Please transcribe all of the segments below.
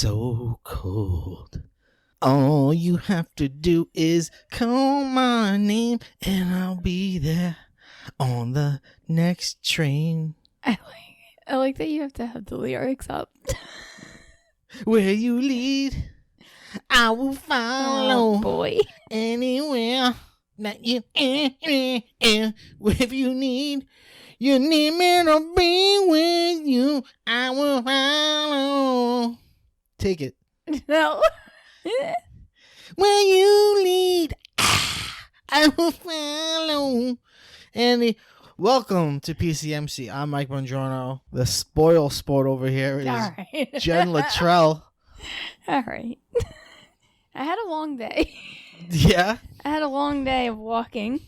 so cold. All you have to do is call my name and I'll be there on the next train. I like that you have to have the lyrics up. Where you lead, I will follow. Oh boy. Anywhere that you if you need me to be with you, I will follow. Take it. No. Where you lead, I will follow. And welcome to PCMC. I'm Mike Bongiorno. The spoil sport over here is right. Jen Luttrell. All right. I had a long day. Yeah? I had a long day of walking.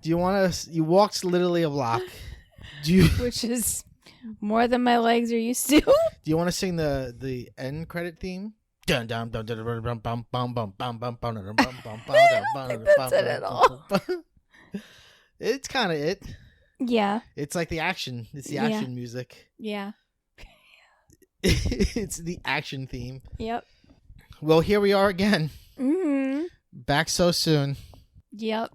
Do you want to... You walked literally a block. Which is more than my legs are used to. Do you want to sing the end credit theme? Dun dun dun dun dun dun bum bum bum bum bum bum bum bum bum. I don't think that's it at all. It's kind of it. Yeah. It's like the action. It's the action music. Yeah. It's the action theme. Yep. Well, here we are again. Mm-hmm. Back so soon. Yep.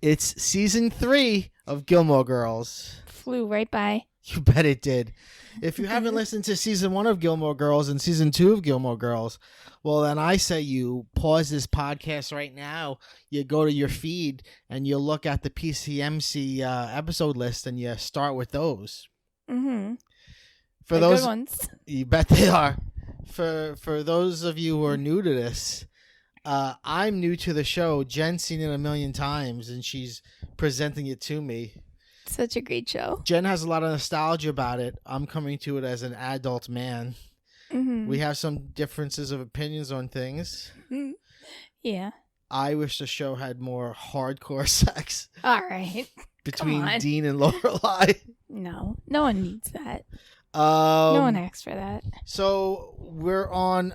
It's season 3 of Gilmore Girls. Flew right by. You bet it did. If you haven't listened to season 1 of Gilmore Girls and season 2 of Gilmore Girls, well, then I say you pause this podcast right now. You go to your feed and you look at the PCMC episode list and you start with those. Mm-hmm. For They're those good ones. You bet they are. For those of you who are new to this, I'm new to the show. Jen's seen it a million times and she's presenting it to me. Such a great show. Jen has a lot of nostalgia about it. I'm coming to it as an adult man. Mm-hmm. We have some differences of opinions on things. Yeah. I wish the show had more hardcore sex. All right. Between Dean and Lorelai. No one needs that. No one asked for that. So we're on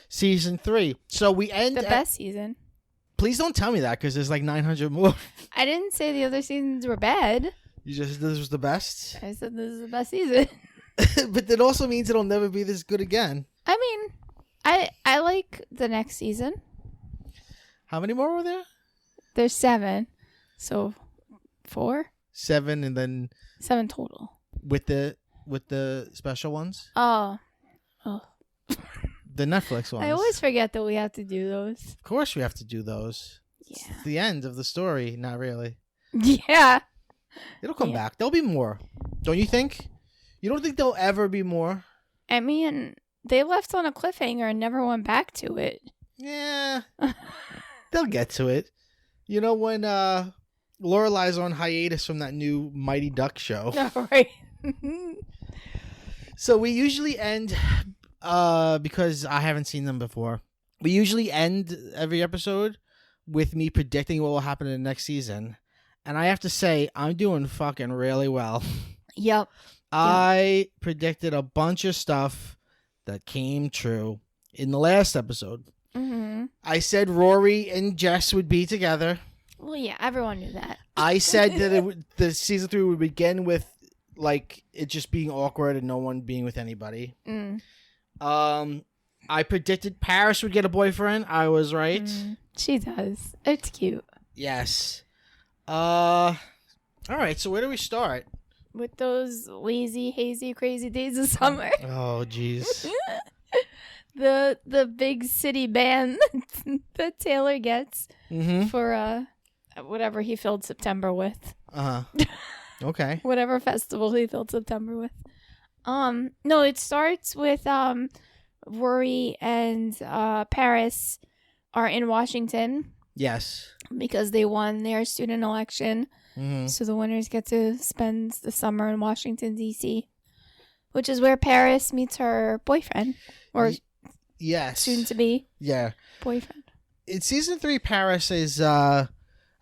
season 3. So we end the best season. Please don't tell me that because there's like 900 more. I didn't say the other seasons were bad. You just this was the best? I said this is the best season. But that also means it'll never be this good again. I mean, I like the next season. How many more were there? There's 7. So 4? 7 and then 7 total. With the special ones? Oh. The Netflix ones. I always forget that we have to do those. Of course we have to do those. Yeah. It's the end of the story. Not really. Yeah. It'll come back. There'll be more. Don't you think? You don't think there'll ever be more? I mean, they left on a cliffhanger and never went back to it. Yeah. They'll get to it. You know when Lorelai's on hiatus from that new Mighty Duck show. All right. So we usually end... because I haven't seen them before. We usually end every episode with me predicting what will happen in the next season. And I have to say, I'm doing fucking really well. Yep. I predicted a bunch of stuff that came true in the last episode. Mm-hmm. I said Rory and Jess would be together. Well, yeah, everyone knew that. I said that the season 3 would begin with like it just being awkward and no one being with anybody. Mm. I predicted Paris would get a boyfriend. I was right. She does. It's cute. Yes. All right. So where do we start? With those lazy, hazy, crazy days of summer. Oh, jeez. the big city band that Taylor gets for whatever he filled September with. Okay. Whatever festival he filled September with. No, it starts with Rory and Paris are in Washington. Yes. Because they won their student election. Mm-hmm. So the winners get to spend the summer in Washington, D.C., which is where Paris meets her boyfriend. Or soon-to-be boyfriend. In season 3, Paris is, I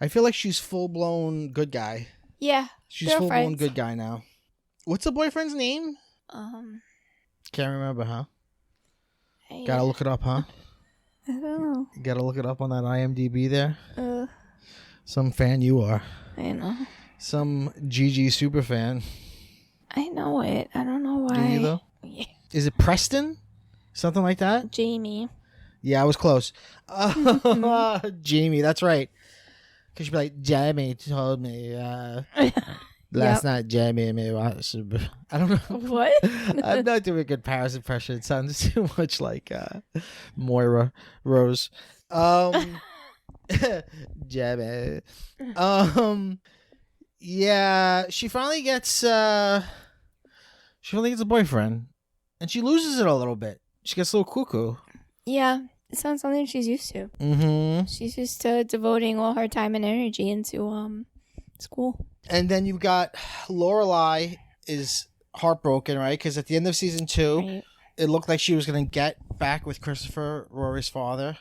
feel like she's full-blown good guy. Yeah. She's full-blown good guy now. What's the boyfriend's name? Can't remember, huh? Gotta look it up, huh? I don't know. You gotta look it up on that IMDb there. Some fan you are. I know. Some GG super fan. I know it. I don't know why. Do you though? Yeah. Is it Preston? Something like that? Jamie. Yeah, I was close. Jamie, that's right. Because she'd be like, Jamie told me last night, Jamie and me watched. I don't know. What? I'm not doing a good Paris impression. It sounds too much like Moira Rose. Jamie. Yeah, she finally gets a boyfriend, and she loses it a little bit. She gets a little cuckoo. Yeah, it sounds something she's used to. Mm-hmm. She's used to devoting all her time and energy into school. And then you've got Lorelai is heartbroken, right? Because at the end of season 2, Right. it looked like she was going to get back with Christopher, Rory's father.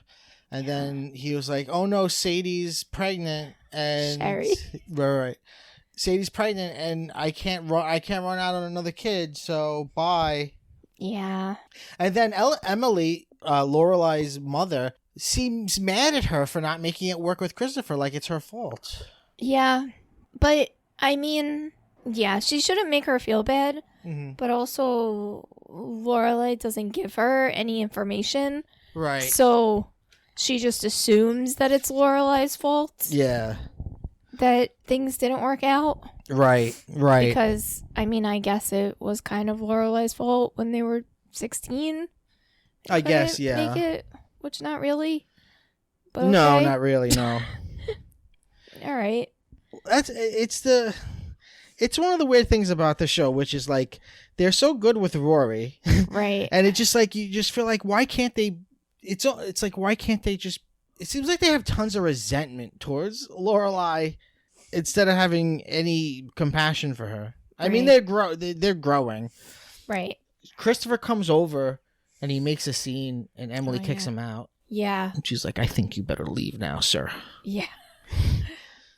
And then he was like, oh no, Sadie's pregnant. And Sherry. Right. Sadie's pregnant and I can't run out on another kid, so bye. Yeah. And then Emily, Lorelai's mother, seems mad at her for not making it work with Christopher, like it's her fault. Yeah. But, I mean, yeah, she shouldn't make her feel bad. Mm-hmm. But also, Lorelai doesn't give her any information. Right. So, she just assumes that it's Lorelai's fault. Yeah. That things didn't work out. Right. Because, I mean, I guess it was kind of Lorelai's fault when they were 16. I guess, yeah. Make it, which not really. But No, okay. not really, no. All right. It's one of the weird things about the show, which is like they're so good with Rory. Right. And it's just like you just feel like why can't they it's like why can't they just it seems like they have tons of resentment towards Lorelai instead of having any compassion for her. I mean, they're growing. Right. Christopher comes over and he makes a scene and Emily kicks him out. Yeah. And she's like, I think you better leave now, sir. Yeah.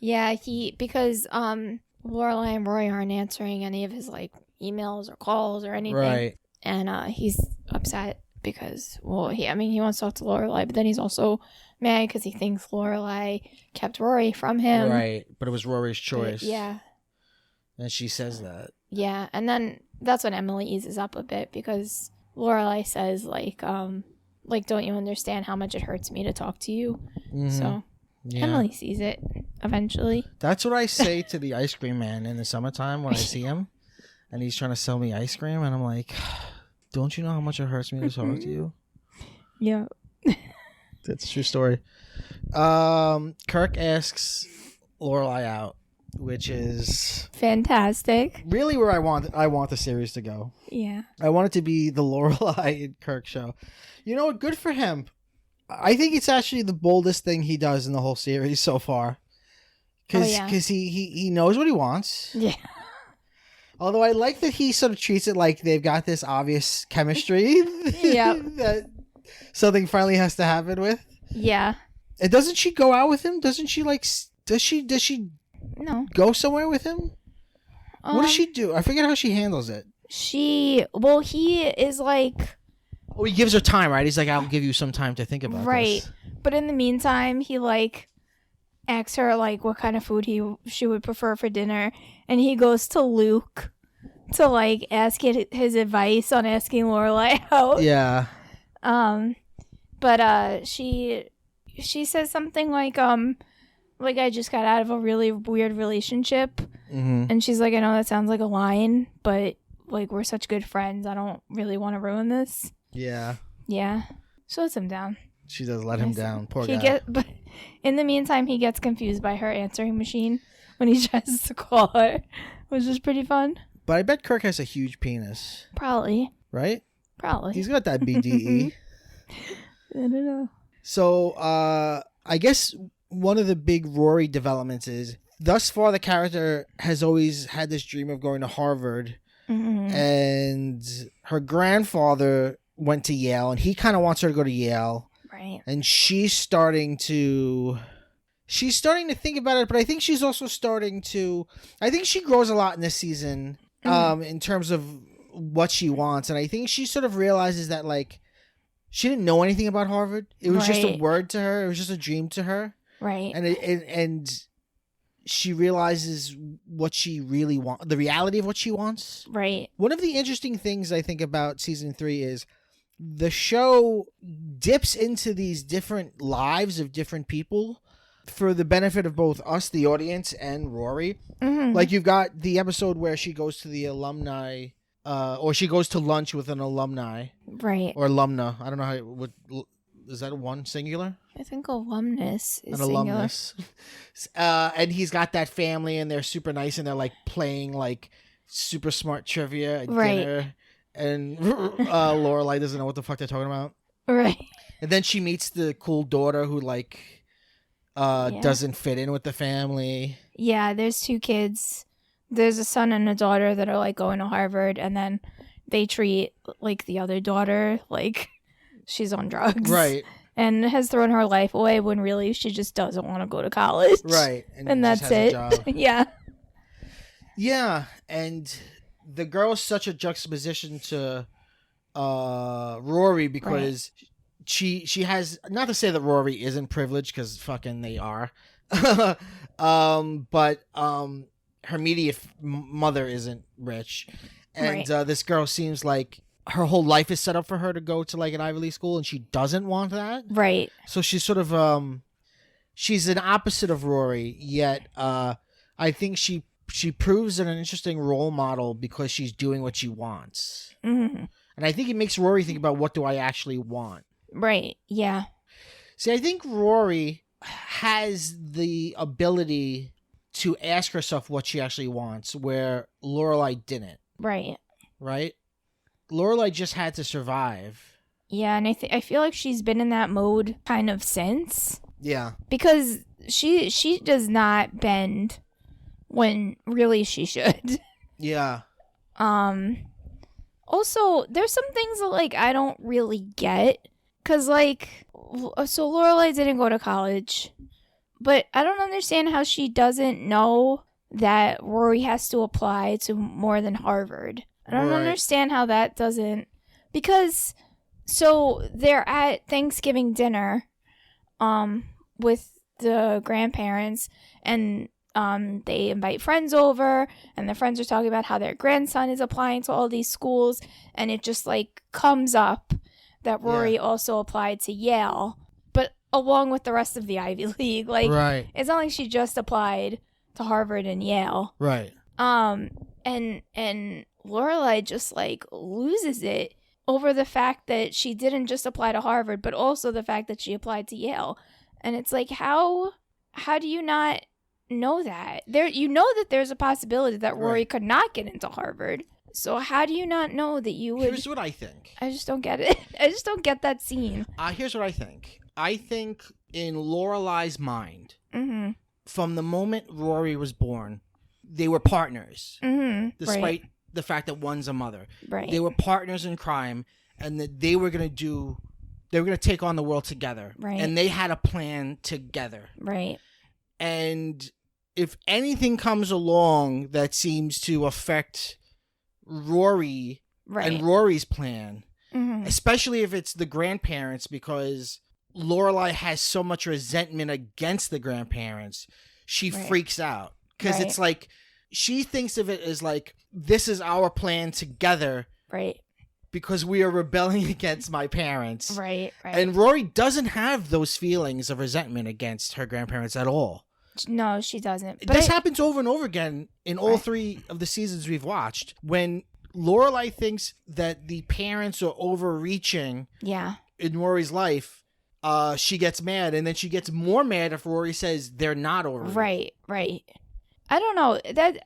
Yeah, because Lorelai and Rory aren't answering any of his like emails or calls or anything. Right. And he's upset because, well, he wants to talk to Lorelai, but then he's also mad because he thinks Lorelai kept Rory from him. Right. But it was Rory's choice. But, yeah. And she says that. Yeah. And then that's when Emily eases up a bit because Lorelai says like, don't you understand how much it hurts me to talk to you? Mm-hmm. So Emily sees it eventually. That's what I say to the ice cream man in the summertime when I see him and he's trying to sell me ice cream and I'm like, don't you know how much it hurts me to talk to you? Yeah. That's a true story. Kirk asks Lorelai out, which is fantastic. Really where I want the series to go. Yeah. I want it to be the Lorelai and Kirk show. You know what? Good for him. I think it's actually the boldest thing he does in the whole series so far. Because he knows what he wants. Yeah. Although I like that he sort of treats it like they've got this obvious chemistry. Yeah. That something finally has to happen with. Yeah. And doesn't she go out with him? Doesn't she like? Does she? No. Go somewhere with him? What does she do? I forget how she handles it. He is like. Oh, he gives her time, right? He's like, I'll give you some time to think about this. Right. But in the meantime, he like asks her like what kind of food she would prefer for dinner, and he goes to Luke to like ask his advice on asking Lorelai out. Yeah. But she says something like I just got out of a really weird relationship, and she's like, I know that sounds like a line, but like we're such good friends, I don't really want to ruin this. Yeah. Yeah. She lets him down. She does let him down. Poor guy. But in the meantime, he gets confused by her answering machine when he tries to call her, which is pretty fun. But I bet Kirk has a huge penis. Probably. Right? Probably. He's got that BDE. I don't know. So, I guess one of the big Rory developments is, thus far the character has always had this dream of going to Harvard. Mm-hmm. And her grandfather went to Yale, and he kind of wants her to go to Yale. Right. And she's starting to think about it, but I think she's also I think she grows a lot in this season, in terms of what she wants. And I think she sort of realizes that, like, she didn't know anything about Harvard. It was just a word to her. It was just a dream to her. Right. And she realizes what she really wants, the reality of what she wants. Right. One of the interesting things I think about season 3 is the show dips into these different lives of different people for the benefit of both us, the audience, and Rory. Mm-hmm. Like, you've got the episode where she goes to the alumni, or she goes to lunch with an alumni. Right. Or alumna. I don't know is that one singular? I think alumnus is an singular. Alumnus. And he's got that family, and they're super nice, and they're like playing like super smart trivia at dinner. And Lorelai doesn't know what the fuck they're talking about. Right. And then she meets the cool daughter who like doesn't fit in with the family. Yeah, there's 2 kids. There's a son and a daughter that are like going to Harvard, and then they treat like the other daughter like she's on drugs. Right. And has thrown her life away when really she just doesn't want to go to college. Right. And that's it. Yeah. Yeah. And the girl's such a juxtaposition to Rory because she has, not to say that Rory isn't privileged, because fucking they are. But her immediate mother isn't rich. And this girl seems like her whole life is set up for her to go to like an Ivy League school, and she doesn't want that. Right. So she's sort of she's an opposite of Rory, yet I think she proves an interesting role model because she's doing what she wants. Mm-hmm. And I think it makes Rory think about, what do I actually want? Right. Yeah. See, I think Rory has the ability to ask herself what she actually wants, where Lorelai didn't. Right. Right? Lorelai just had to survive. Yeah, and I feel like she's been in that mode kind of since. Yeah. Because she does not bend when really she should. Yeah. Also, there's some things that like I don't really get, cuz like so Lorelai didn't go to college, but I don't understand how she doesn't know that Rory has to apply to more than Harvard. I don't understand how that doesn't, because so they're at Thanksgiving dinner with the grandparents, and they invite friends over, and the friends are talking about how their grandson is applying to all these schools, and it just like comes up that Rory also applied to Yale, but along with the rest of the Ivy League. Like, it's not like she just applied to Harvard and Yale. Right. And Lorelai just like loses it over the fact that she didn't just apply to Harvard, but also the fact that she applied to Yale. And it's like, how do you not know that? You know that there's a possibility that Rory could not get into Harvard. So how do you not know that you would? Here's what I think. I just don't get it. I just don't get that scene. Here's what I think. I think in Lorelai's mind, from the moment Rory was born, they were partners. Despite the fact that one's a mother. Right. They were partners in crime, and that they were going to take on the world together. Right. And they had a plan together. Right. And if anything comes along that seems to affect Rory and Rory's plan, especially if it's the grandparents, because Lorelai has so much resentment against the grandparents, she freaks out. Because it's like, she thinks of it as like, this is our plan together. Right. Because we are rebelling against my parents. Right. And Rory doesn't have those feelings of resentment against her grandparents at all. No, she doesn't. But this happens over and over again in all 3 of the seasons we've watched. When Lorelai thinks that the parents are overreaching in Rory's life, she gets mad. And then she gets more mad if Rory says they're not overreaching. Right. I don't know. That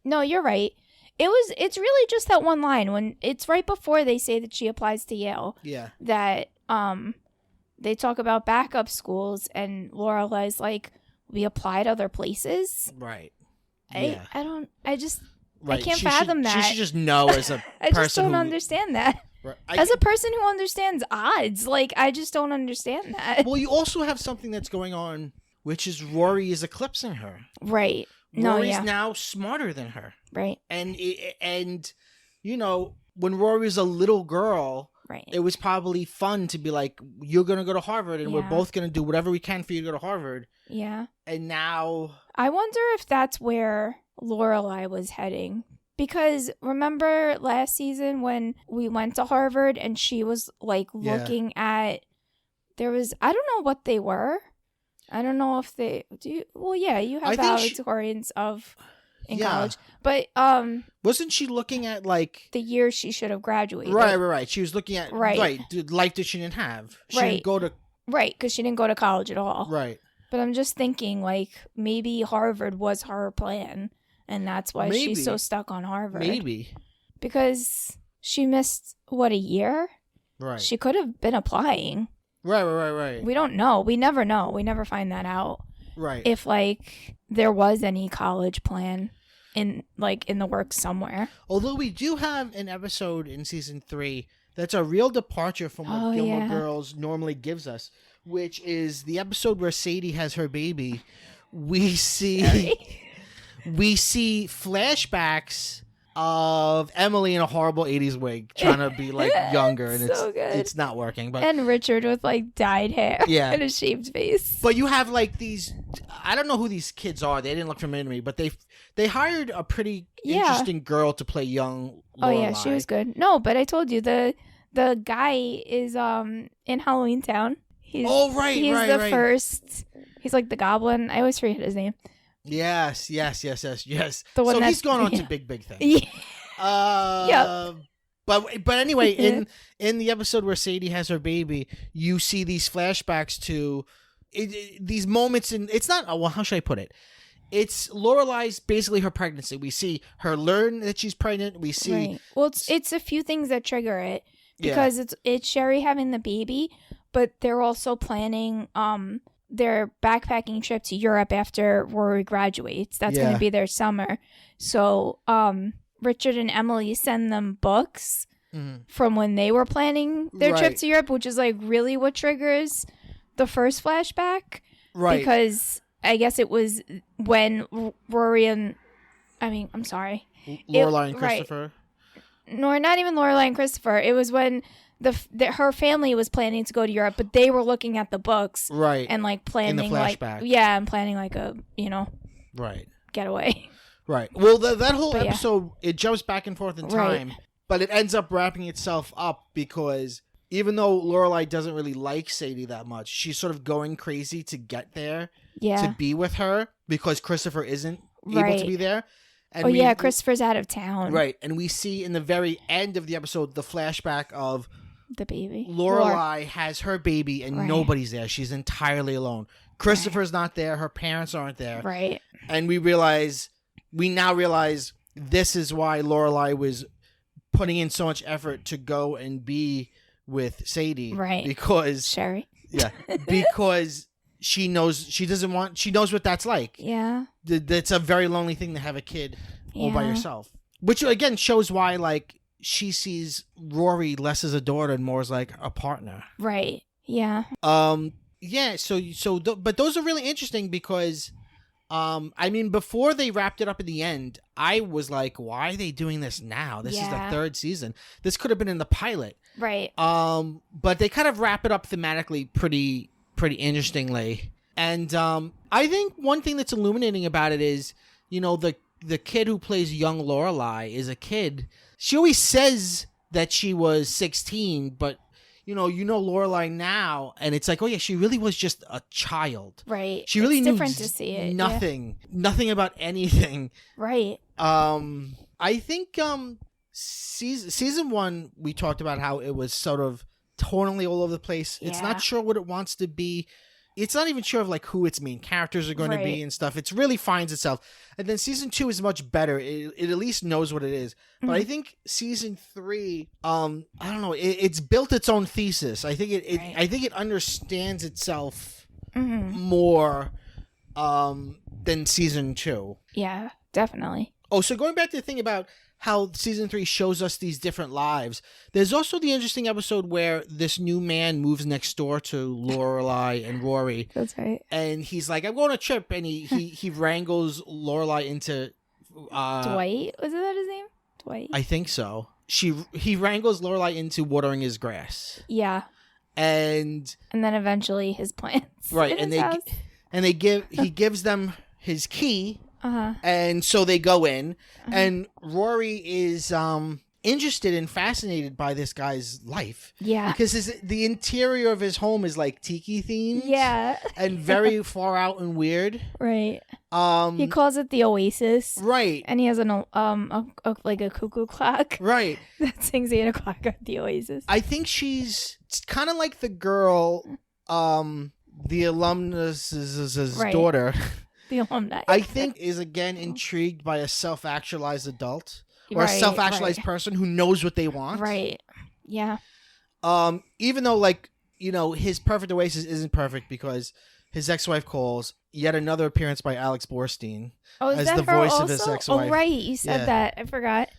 No, you're right. It's really just that one line when it's right before they say that she applies to Yale. Yeah. That they talk about backup schools, and Lorelai's like, we applied other places. Right. I can't fathom that. She should just know as a person. I just don't understand that. Right. As a person who understands odds, like, I just don't understand that. Well, you also have something that's going on, which is Rory is eclipsing her. Right. Rory's now smarter than her. Right. And you know, when Rory was a little girl, it was probably fun to be like, you're going to go to Harvard, and we're both going to do whatever we can for you to go to Harvard. Yeah. And now, I wonder if that's where Lorelai was heading Because remember last season when we went to Harvard and she was like looking at, I don't know what they were. I don't know if they do. Well, yeah, you have valedictorians in college, but wasn't she looking at like the year she should have graduated? Right. She was looking at the life that she didn't have. She didn't go to because she didn't go to college at all. Right. But I'm just thinking like maybe Harvard was her plan, and that's why she's so stuck on Harvard. Maybe because she missed a year. Right. She could have been applying. Right. We don't know. We never know. We never find that out. Right. If like there was any college plan in the works somewhere. Although we do have an episode in season 3 that's a real departure from what Gilmore Girls normally gives us, which is the episode where Sadie has her baby. We see flashbacks of Emily in a horrible 80s wig trying to be like younger, and it's not working. But and Richard with like dyed hair and a shaved face. But you have like these, I don't know who these kids are. They didn't look familiar to me, but they hired a pretty interesting girl to play young Lorelai. Oh yeah, she was good. No, but I told you the guy is in Halloween Town. He's the first. He's like the goblin. I always forget his name. Yes. The one he's going on to big things. Yeah. But anyway, in the episode where Sadie has her baby, you see these flashbacks to these moments, and it's not. Well, how should I put it? It's Lorelai's basically her pregnancy. We see her learn that she's pregnant. We see. Right. Well, it's a few things that trigger it because it's Sherry having the baby, but they're also planning their backpacking trip to Europe after Rory graduates. That's going to be their summer. So Richard and Emily send them books from when they were planning their trip to Europe, which is like really what triggers the first flashback. Right. Because I guess it was when Rory and... I'm sorry. Lorelai and Christopher? Right. No, not even Lorelai and Christopher. It was when... her family was planning to go to Europe, but they were looking at the books, right, and like planning in the flashback. and planning like a right getaway. Right. Well, that whole episode it jumps back and forth in time, but it ends up wrapping itself up because even though Lorelai doesn't really like Sadie that much, she's sort of going crazy to get there, to be with her because Christopher isn't able to be there. And Christopher's out of town. Right, and we see in the very end of the episode the flashback of the baby. Lorelai has her baby and nobody's there. She's entirely alone. Christopher's not there. Her parents aren't there. Right. And we now realize this is why Lorelai was putting in so much effort to go and be with Sadie. Right. Because Sherry. Yeah. Because she knows what that's like. Yeah. It's a very lonely thing to have a kid all by yourself. Which again shows why like she sees Rory less as a daughter and more as like a partner. Right. Yeah. Yeah. But those are really interesting because, before they wrapped it up in the end, I was like, why are they doing this now? This is the 3rd season. This could have been in the pilot. Right. But they kind of wrap it up thematically pretty interestingly. And I think one thing that's illuminating about it is, the kid who plays young Lorelai is a kid. She always says that she was 16, but Lorelai now, and it's like, oh yeah, she really was just a child. Right. She really knew different to see it. Nothing about anything. Right. I think season 1 we talked about how it was sort of tonally all over the place. It's not sure what it wants to be. It's not even sure of like who its main characters are going to be and stuff. It really finds itself. And then season 2 is much better. It at least knows what it is. But I think season 3, I don't know. It's built its own thesis. I think it understands itself more than season 2. Yeah, definitely. Oh, so going back to the thing about how season 3 shows us these different lives. There's also the interesting episode where this new man moves next door to Lorelai and Rory. That's right. And he's like, I'm going on a trip, and he wrangles Lorelai into Dwight. Was that his name? Dwight. I think so. He wrangles Lorelai into watering his grass. Yeah. And then eventually his plants. Right, and he gives them his key. And so they go in, and Rory is interested and fascinated by this guy's life. Yeah. Because the interior of his home is like tiki themed. Yeah. And very far out and weird. Right. He calls it the Oasis. Right. And he has like a cuckoo clock. Right. That sings 8 o'clock at the Oasis. I think she's kind of like the girl, the alumnus's daughter. The alumni. I think is again intrigued by a self-actualized adult. Or a self-actualized person who knows what they want. Right. Yeah. Even though, like, you know, his perfect oasis isn't perfect because his ex-wife calls. Yet another appearance by Alex Borstein as the voice of his ex-wife. Oh, right. You said that. I forgot.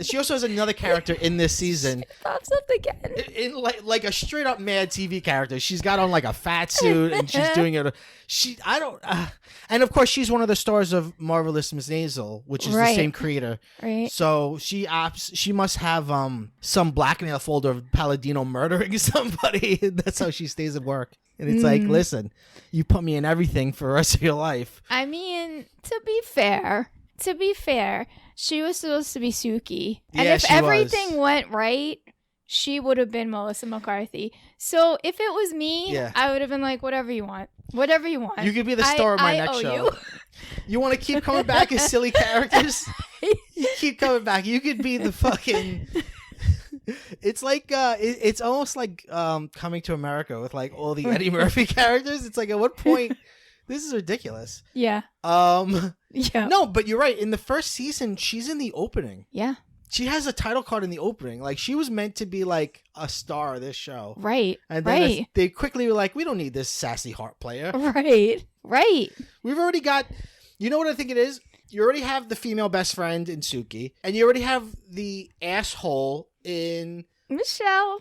She also has another character in this season. She pops up again. In like a straight up Mad TV character. She's got on like a fat suit and she's doing it. And of course she's one of the stars of Marvelous Miss Maisel, which is the same creator. Right. So she must have some blackmail folder of Palladino murdering somebody. That's how she stays at work. And it's like, listen, you put me in everything for the rest of your life. I mean, to be fair, she was supposed to be Suki. And if everything went right, she would have been Melissa McCarthy. So if it was me, I would have been like, whatever you want. Whatever you want. You could be the star of my next show. You want to keep coming back as silly characters? You keep coming back. You could be the fucking... It's like it's almost like Coming to America with like all the Eddie Murphy characters. It's like, at what point this is ridiculous. Yeah. Yeah. No, but you're right. In the first season, she's in the opening. Yeah. She has a title card in the opening. Like, she was meant to be like a star of this show. Right. And then they quickly were like, we don't need this sassy harp player. Right. We've already got, you know what I think it is? You already have the female best friend in Suki, and you already have the asshole in Michelle.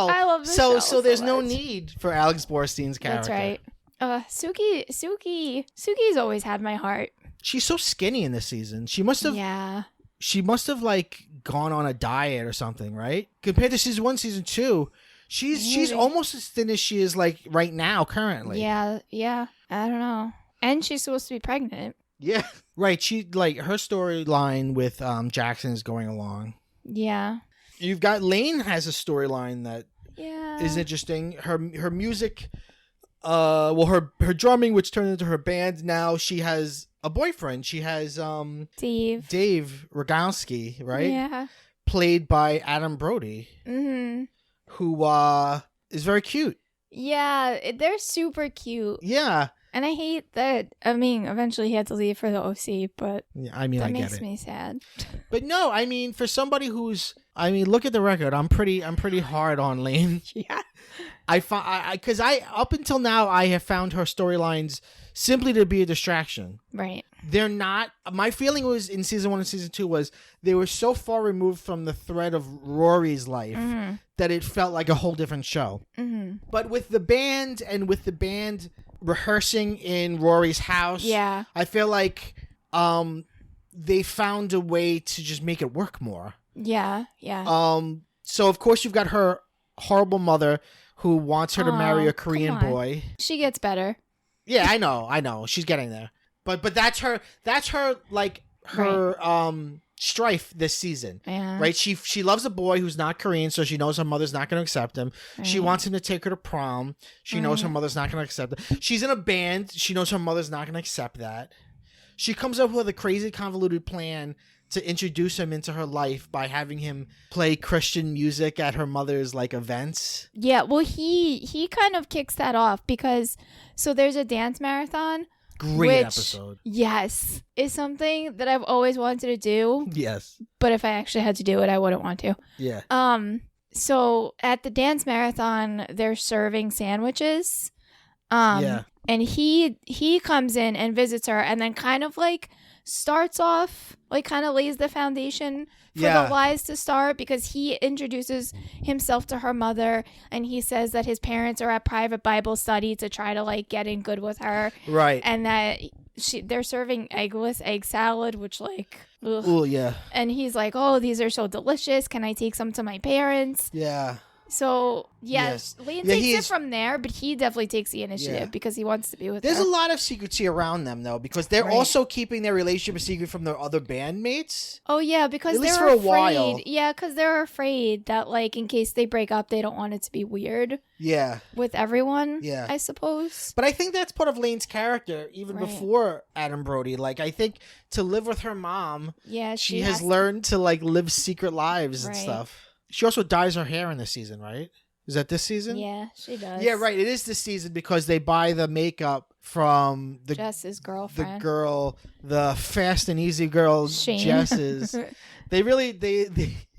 I love Michelle. So there's no need for Alex Borstein's character. That's right. Suki's always had my heart. She's so skinny in this season. She must have. Yeah. She must have like gone on a diet or something, right? Compared to season 1, season 2, she's almost as thin as she is like right now currently. Yeah. I don't know. And she's supposed to be pregnant. Yeah. Right. She like her storyline with Jackson is going along. Yeah. You've got Lane has a storyline that is interesting. Her music, her drumming, which turned into her band. Now she has a boyfriend. She has Dave Rogowski, right? Yeah. Played by Adam Brody, who is very cute. Yeah, they're super cute. Yeah. And I hate that. I mean, eventually he had to leave for the OC, but I get it. That makes me sad. But no, I mean, for somebody look at the record. I'm pretty hard on Lane. Yeah. Because up until now I have found her storylines simply to be a distraction. Right. They're not. My feeling was in season 1 and season 2 was they were so far removed from the thread of Rory's life that it felt like a whole different show. But with the band rehearsing in Rory's house, I feel like they found a way to just make it work more. Yeah. So of course you've got her horrible mother who wants her to marry a Korean boy. She gets better. Yeah, I know. She's getting there. But that's her like her strife this season. Yeah. Right? She loves a boy who's not Korean, so she knows her mother's not going to accept him. Right. She wants him to take her to prom. She knows her mother's not going to accept it. She's in a band. She knows her mother's not going to accept that. She comes up with a crazy convoluted plan to introduce him into her life by having him play Christian music at her mother's like events. Yeah, well he kind of kicks that off because so there's a dance marathon. Great episode. Yes, is something that I've always wanted to do. Yes. But if I actually had to do it, I wouldn't want to. Yeah. So at the dance marathon, they're serving sandwiches. And he comes in and visits her and then kind of like starts off, like kind of lays the foundation for the lies to start because he introduces himself to her mother and he says that his parents are at private Bible study to try to like get in good with her. Right. And that they're serving eggless egg salad, which like, ugh. Oh, yeah. And he's like, oh, these are so delicious. Can I take some to my parents? Yeah. So, yes, Lane takes it from there, but he definitely takes the initiative because he wants to be with her. There's a lot of secrecy around them, though, because they're also keeping their relationship a secret from their other bandmates. Oh, yeah, because at least for a while. Yeah, because they're afraid that, like, in case they break up, they don't want it to be weird. Yeah. With everyone, I suppose. But I think that's part of Lane's character, even before Adam Brody. Like, I think to live with her mom, she has learned to, like, live secret lives and stuff. She also dyes her hair in this season, right? Is that this season? Yeah, she does. Yeah, right. It is this season because they buy the makeup from Jess's girlfriend. The girl, the fast and easy girl, Shane. Jess's. they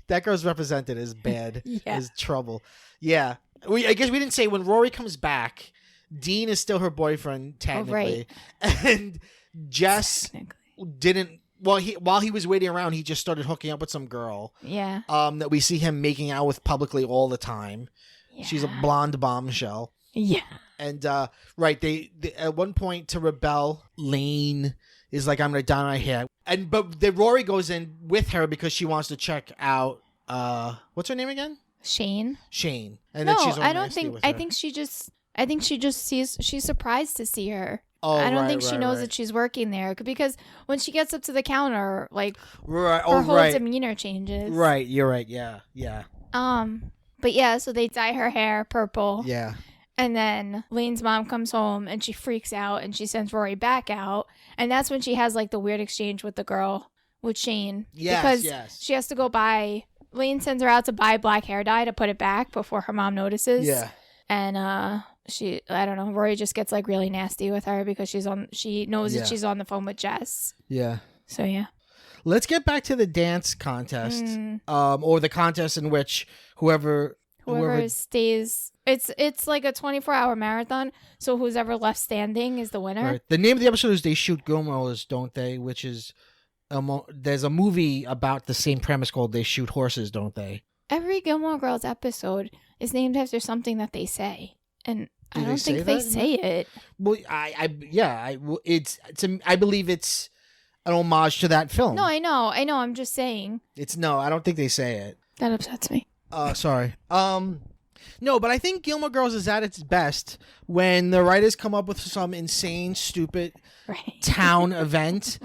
that girl's represented as bad, as trouble. Yeah. I guess we didn't say when Rory comes back, Dean is still her boyfriend, technically. Oh, right. And Jess didn't. Well, while he was waiting around, he just started hooking up with some girl. Yeah. That we see him making out with publicly all the time. Yeah. She's a blonde bombshell. Yeah. And they at one point to rebel, Lane is like, "I'm gonna dye my hair," but Rory goes in with her because she wants to check out. What's her name again? Shane. And then she's I don't think. I think she just sees. She's surprised to see her. Oh, I don't think she knows that she's working there because when she gets up to the counter, like her whole demeanor changes. Right, you're right. Yeah. But yeah, so they dye her hair purple. Yeah. And then Lane's mom comes home and she freaks out and she sends Rory back out, and that's when she has like the weird exchange with the girl with Shane. Because she has to go buy. Lane sends her out to buy black hair dye to put it back before her mom notices. Yeah. And I don't know, Rory just gets like really nasty with her because she knows that she's on the phone with Jess. Yeah. So yeah. Let's get back to the dance contest. Or the contest in which whoever stays, it's like a 24-hour marathon, so who's ever left standing is the winner. Right. The name of the episode is They Shoot Gilmore Girls, Don't They? Which is there's a movie about the same premise called They Shoot Horses, Don't They? Every Gilmore Girls episode is named after something that they say, and I don't think they say it. Well, I believe it's an homage to that film. No, I know. I'm just saying. I don't think they say it. That upsets me. Sorry. No, but I think Gilmore Girls is at its best when the writers come up with some insane, stupid town event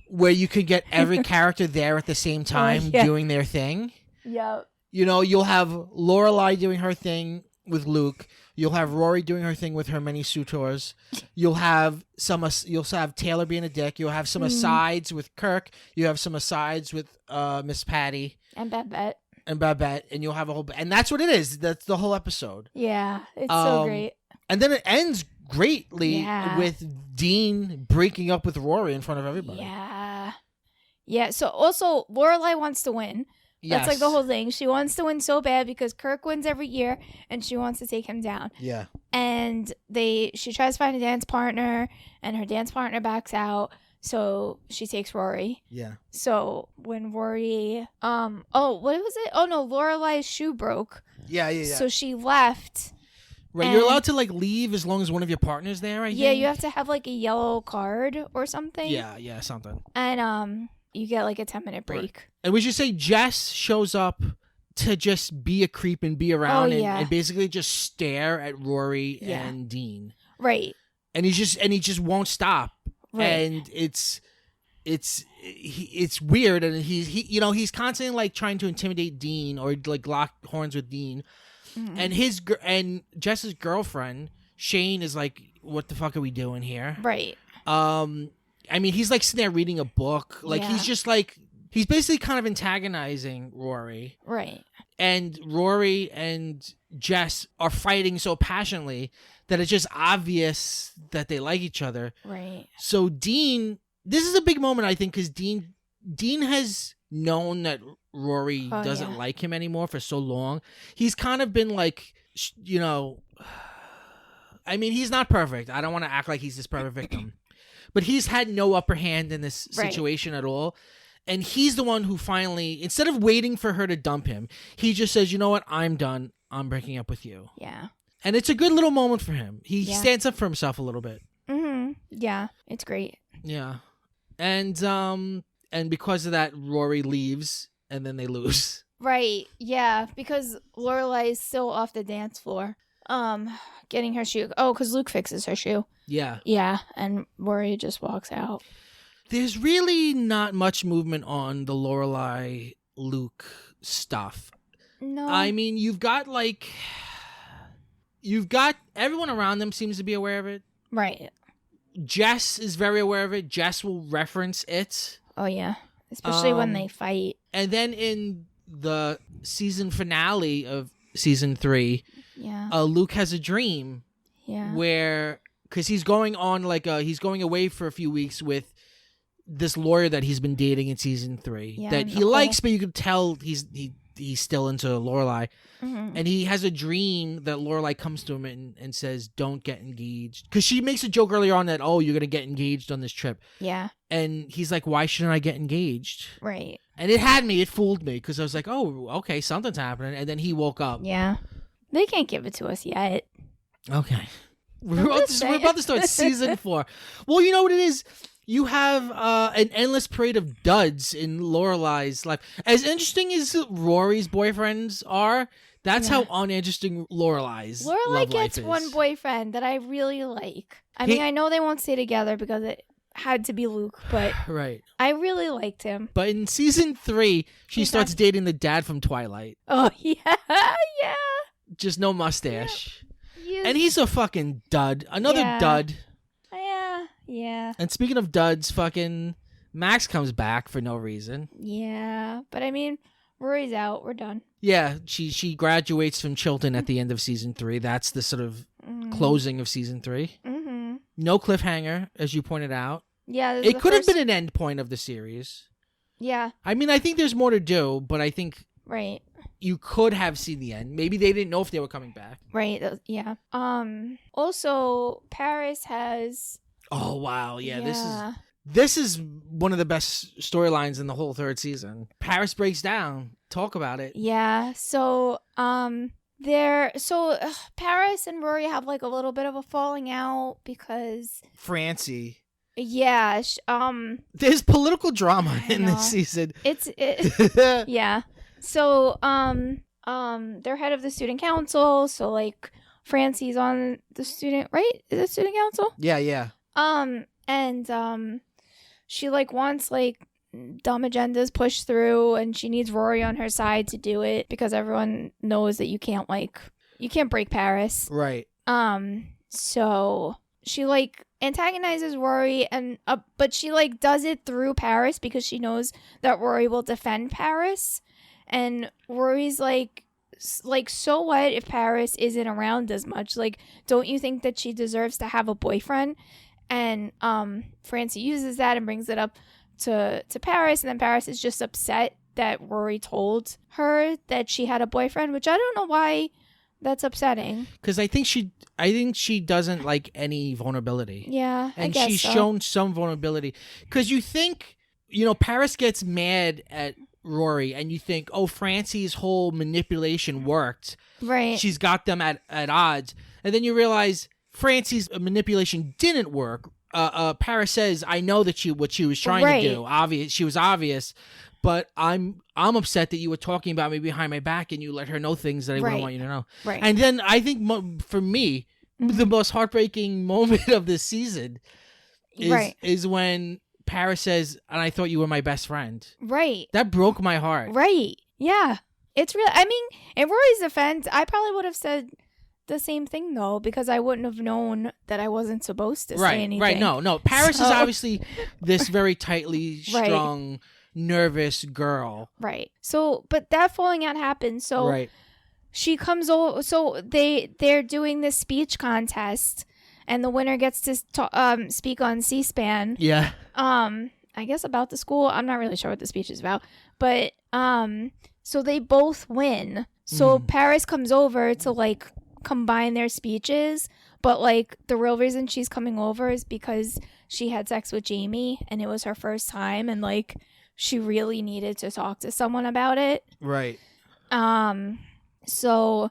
where you could get every character there at the same time doing their thing. Yep. You know, you'll have Lorelai doing her thing with Luke. You'll have Rory doing her thing with her many suitors. You'll have Taylor being a dick. You'll have some asides with Kirk. You have some asides with Miss Patty and Babette. And you'll have a whole, and that's what it is. That's the whole episode. Yeah, it's so great. And then it ends greatly with Dean breaking up with Rory in front of everybody. Yeah. So also Lorelai wants to win. That's like the whole thing. She wants to win so bad because Kirk wins every year, and she wants to take him down. Yeah. And she tries to find a dance partner, and her dance partner backs out. So she takes Rory. Yeah. So when Rory, what was it? Oh no, Lorelai's shoe broke. Yeah. So she left. Right, you're allowed to like leave as long as one of your partners there. I think. Yeah, you have to have like a yellow card or something. Yeah, something. And you get like a 10-minute break. Right. And we should say Jess shows up to just be a creep and be around and basically just stare at Rory and Dean. Right. And he just won't stop. Right. And it's weird, and he's constantly like trying to intimidate Dean or like lock horns with Dean. Mm-hmm. And Jess's girlfriend Shane is like, "What the fuck are we doing here?" Right. I mean, he's like sitting there reading a book. Like he's just like he's basically kind of antagonizing Rory. Right. And Rory and Jess are fighting so passionately that it's just obvious that they like each other. Right. So Dean, this is a big moment, I think, because Dean has known that Rory doesn't like him anymore for so long. He's kind of been like, I mean, he's not perfect. I don't want to act like he's this perfect victim. But he's had no upper hand in this situation at all. And he's the one who finally, instead of waiting for her to dump him, he just says, "You know what? I'm done. I'm breaking up with you." Yeah. And it's a good little moment for him. He stands up for himself a little bit. Mm-hmm. Yeah. It's great. Yeah. And because of that, Rory leaves and then they lose. Right. Yeah, because Lorelai is still off the dance floor. Getting her shoe. Oh, because Luke fixes her shoe. Yeah. Yeah, and Rory just walks out. There's really not much movement on the Lorelai Luke stuff. No. I mean, you've got everyone around them seems to be aware of it. Right. Jess is very aware of it. Jess will reference it. Oh, yeah. Especially when they fight. And then in the season finale of season 3, Luke has a dream. Yeah. Where, because he's going on he's going away for a few weeks with this lawyer that he's been dating in season 3 that he likes, but you can tell he's still into Lorelai. Mm-hmm. And he has a dream that Lorelai comes to him and says, don't get engaged. Because she makes a joke earlier on that, oh, you're going to get engaged on this trip. Yeah. And he's like, why shouldn't I get engaged? Right. And it fooled me because I was like, oh, okay, something's happening. And then he woke up. Yeah. They can't give it to us yet. Okay. We're about to start season 4. Well, you know what it is? You have an endless parade of duds in Lorelai's life. As interesting as Rory's boyfriends are, that's how uninteresting Lorelai's love life gets is. One boyfriend that I really like. I mean, I know they won't stay together because it had to be Luke, but right. I really liked him. But in season 3, she starts dating the dad from Twilight. Oh, yeah. Yeah. Just no mustache. Yeah. And he's a fucking dud. Another dud. Yeah. And speaking of duds, fucking Max comes back for no reason. Yeah. But I mean, Rory's out. We're done. Yeah. She graduates from Chilton at the end of season 3. That's the sort of closing of season 3. Mm-hmm. No cliffhanger, as you pointed out. Yeah. It could have been an end point of the series. Yeah. I mean, I think there's more to do, but I think... Right. You could have seen the end. Maybe they didn't know if they were coming back. Right. Yeah. Also, Paris has... Oh, wow. Yeah. This is one of the best storylines in the whole 3rd season. Paris breaks down. Talk about it. Yeah. So, Paris and Rory have like a little bit of a falling out because Francie. Yeah. There's political drama in this season. Yeah. So, they're head of the student council. So, like, Francie's on the student, right? Is it student council? Yeah. And she like wants like dumb agendas pushed through, and she needs Rory on her side to do it because everyone knows that you can't break Paris. Right. So she like antagonizes Rory, and but she like does it through Paris because she knows that Rory will defend Paris, and Rory's like, so what if Paris isn't around as much? Like, don't you think that she deserves to have a boyfriend? And Francie uses that and brings it up to Paris, and then Paris is just upset that Rory told her that she had a boyfriend, which I don't know why that's upsetting. Because I think she doesn't like any vulnerability. Yeah, and I guess she's so. shown some vulnerability. Because you think, Paris gets mad at Rory, and you think, oh, Francie's whole manipulation worked. Right. She's got them at odds, and then you realize Francie's manipulation didn't work. Paris says, "I know that what she was trying to do. She was obvious, but I'm upset that you were talking about me behind my back and you let her know things that I wouldn't want you to know." Right. And then I think for me, the most heartbreaking moment of this season is when Paris says, "And I thought you were my best friend." Right. That broke my heart. Right. Yeah. It's real. I mean, in Rory's defense, I probably would have said the same thing though, because I wouldn't have known that I wasn't supposed to say anything. Right. No. Paris is obviously this very tightly strung, nervous girl. Right. So, but that falling out happened. So she comes over. So they're doing this speech contest, and the winner gets to speak on C-SPAN. Yeah. I guess about the school. I'm not really sure what the speech is about, but so they both win. So Paris comes over to like combine their speeches, but like the real reason she's coming over is because she had sex with Jamie and it was her first time, and like she really needed to talk to someone about it. Right. So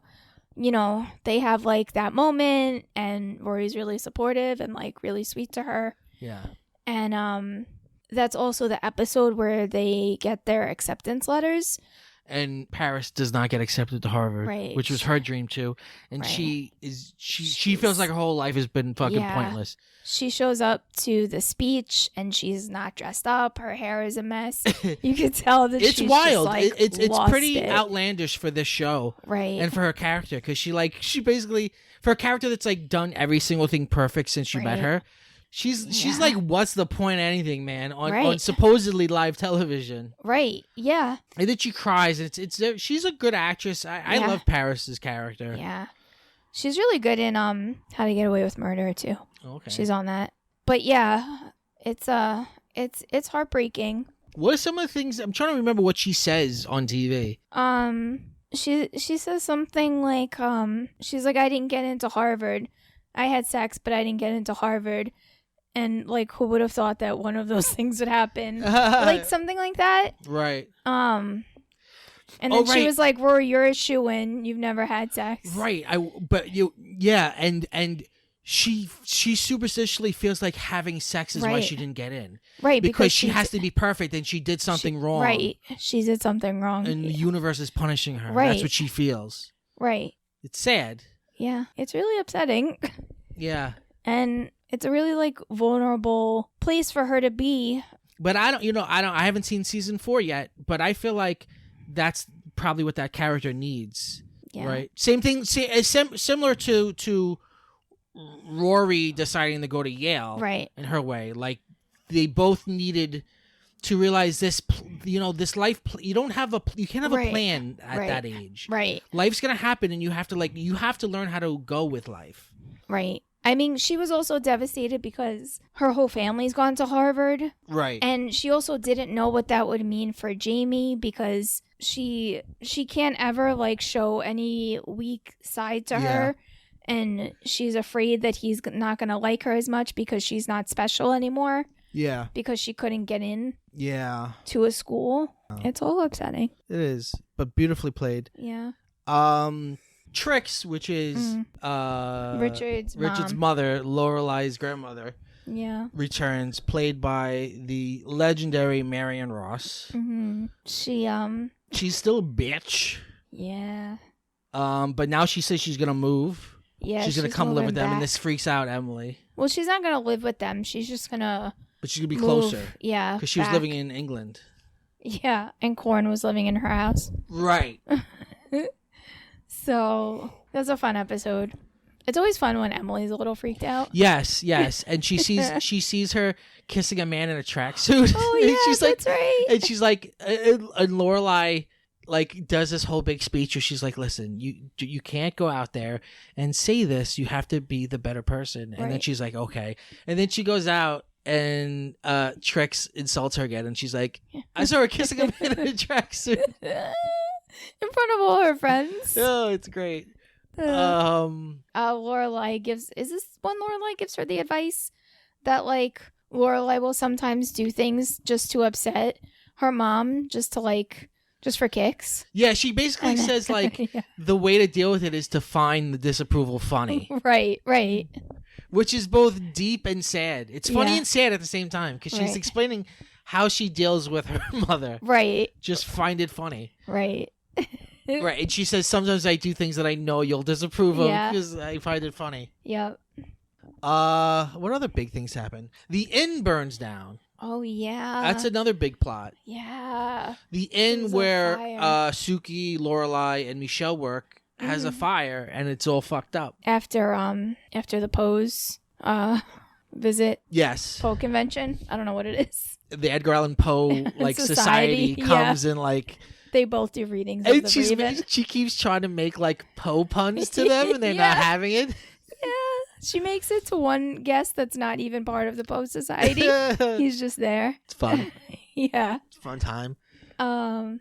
they have like that moment, and Rory's really supportive and like really sweet to her. Yeah. And that's also the episode where they get their acceptance letters. and Paris does not get accepted to Harvard, Right. which was her dream too. And Right. she feels like her whole life has been fucking pointless. She shows up to the speech and she's not dressed up. Her hair is a mess. You can tell that It's she's wild. Just, like, it's pretty it. outlandish for this show, Right? And for her character, because she basically, for a character that's like done every single thing perfect since you met her. She's like, what's the point of anything, man? On supposedly live television, right? Yeah, and then she cries. It's she's a good actress. I love Paris's character. Yeah, she's really good in How to Get Away with Murder too. Okay, she's on that. But yeah, it's heartbreaking. What are some of the things? I'm trying to remember what she says on TV. She says something like she's like, I didn't get into Harvard. I had sex, but I didn't get into Harvard. And, like, who would have thought that one of those things would happen? Like, something like that. Right. And then she was like, Rory, you're a shoo-in. You've never had sex. Right. And she superstitiously feels like having sex is why she didn't get in. Right. Because she has to be perfect and she did something wrong. Right. She did something wrong. And the universe is punishing her. Right. That's what she feels. Right. It's sad. Yeah. It's really upsetting. Yeah. And it's a really, like, vulnerable place for her to be. But I haven't seen season 4 yet, but I feel like that's probably what that character needs. Yeah. Right? Same thing, similar to Rory deciding to go to Yale. Right. In her way. Like, they both needed to realize this life, you can't have a plan at that age. Right. Life's going to happen and you have to learn how to go with life. Right. I mean, she was also devastated because her whole family's gone to Harvard. Right. And she also didn't know what that would mean for Jamie because she can't ever, like, show any weak side to her. And she's afraid that he's not going to like her as much because she's not special anymore. Yeah. Because she couldn't get in. Yeah. To a school. Oh. It's all upsetting. It is, but beautifully played. Yeah. Trix, which is Richard's mother, Lorelai's grandmother, returns, played by the legendary Marion Ross. Mm-hmm. She's still a bitch. Yeah. But now she says she's gonna move. Yeah, she's gonna come live with them, and this freaks out Emily. Well, she's not gonna live with them. She's just gonna. But she's gonna be closer. Yeah, because she was living in England. Yeah, and Corn was living in her house. Right. So that's a fun episode. It's always fun when Emily's a little freaked out. Yes, and she sees her kissing a man in a tracksuit. Oh yeah, she's that's right. And she's like, and Lorelai like does this whole big speech where she's like, listen, you can't go out there and say this. You have to be the better person. And then she's like, okay. And then she goes out and Trix insults her again, and she's like, I saw her kissing a man in a tracksuit. In front of all her friends. Oh, it's great. Lorelai gives her the advice that, like, Lorelai will sometimes do things just to upset her mom, just for kicks. Yeah, she basically says, like, the way to deal with it is to find the disapproval funny. Right. Which is both deep and sad. It's funny and sad at the same time, because she's explaining how she deals with her mother. Right. Just find it funny. Right. Right, and she says, sometimes I do things that I know you'll disapprove of because I find it funny. Yep. What other big things happen? The inn burns down. Oh, yeah. That's another big plot. Yeah. The inn where Suki, Lorelai, and Michelle work has a fire, and it's all fucked up. After the Poe's visit. Yes. Poe convention. I don't know what it is. The Edgar Allan Poe like society comes and like they both do readings of the Raven. She keeps trying to make like Poe puns to them, and they're not having it. Yeah, she makes it to one guest that's not even part of the Poe society. He's just there. It's fun. Yeah, it's a fun time. Oh,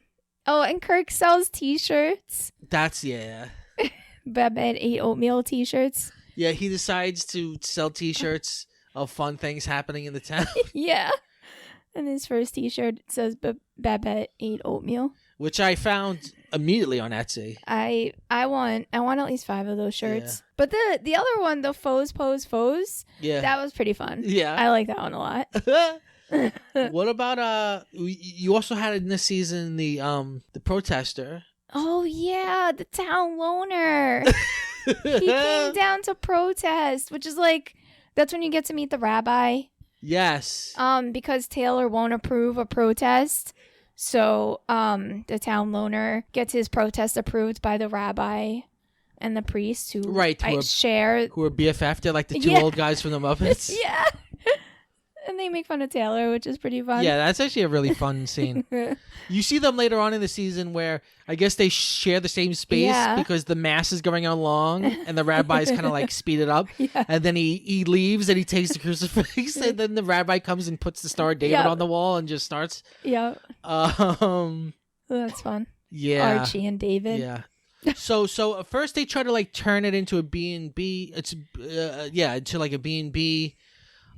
and Kirk sells T-shirts. That's Babette ate oatmeal T-shirts. Yeah, he decides to sell T-shirts of fun things happening in the town. Yeah. And his first T-shirt says Babette ate oatmeal, which I found immediately on Etsy. I want at least 5 of those shirts. Yeah. But the other one, the Foes, yeah, that was pretty fun. Yeah, I like that one a lot. What about you also had in this season the protester. Oh yeah, the town loner. He came down to protest, which is like, that's when you get to meet the rabbi. Yes. Because Taylor won't approve a protest. So, the town loner gets his protest approved by the rabbi and the priest who share. Who are BFF. They're like the two old guys from the Muppets. Yeah. And they make fun of Taylor, which is pretty fun. Yeah, that's actually a really fun scene. You see them later on in the season where I guess they share the same space because the mass is going along and the rabbi's kind of like speed it up. Yeah. And then he leaves and he takes the crucifix and then the rabbi comes and puts the Star of David on the wall and just starts. Yeah. That's fun. Yeah. Archie and David. Yeah. So at first they try to like turn it into a B&B. It's into like a B&B.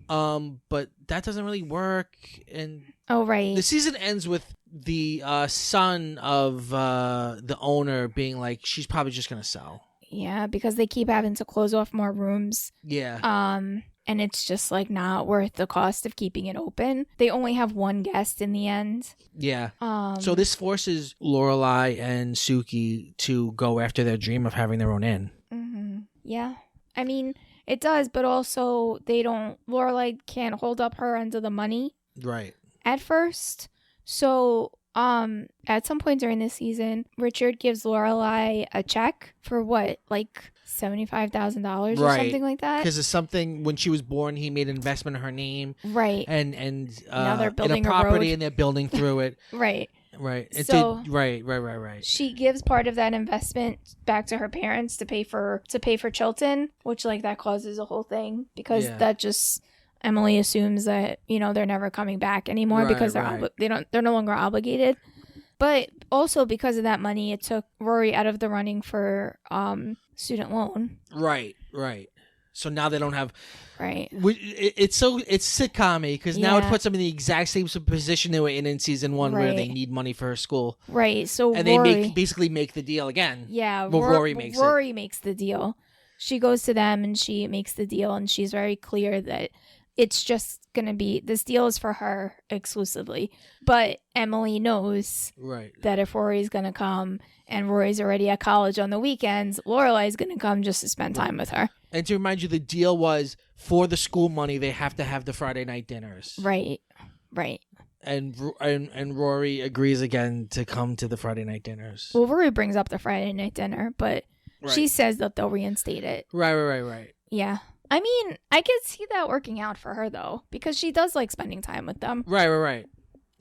But that doesn't really work. And the season ends with the son of the owner being like, she's probably just gonna sell. Yeah, because they keep having to close off more rooms. Yeah. And it's just like not worth the cost of keeping it open. They only have one guest in the end. Yeah. So this forces Lorelai and Suki to go after their dream of having their own inn. Mm-hmm. Yeah. I mean, it does, but also Lorelai can't hold up her end of the money. Right. At first. So, at some point during this season, Richard gives Lorelai a check for what, like $75,000 or something like that? Because it's something, when she was born, he made an investment in her name. Right. And now they're building in a property road. And they're building through it. Right. Right. Right. She gives part of that investment back to her parents to pay for Chilton, which like that causes a whole thing because that just Emily assumes that they're never coming back anymore because they're no longer obligated. But also because of that money, it took Rory out of the running for student loan. Right. So now they don't have. Right. It's sitcom-y because now it puts them in the exact same position they were in season 1 where they need money for her school. Right. So and Rory, they basically make the deal again. Yeah. Well, Rory makes the deal. She goes to them and she makes the deal, and she's very clear that it's just gonna be, this deal is for her exclusively. But Emily knows that if Rory's gonna come and Rory's already at college on the weekends, Lorelai's gonna come just to spend time with her. And to remind you, the deal was for the school money, they have to have the Friday night dinners. Right. And Rory agrees again to come to the Friday night dinners. Well, Rory brings up the Friday night dinner, but she says that they'll reinstate it. Right. Yeah. I mean, I could see that working out for her, though, because she does like spending time with them. Right.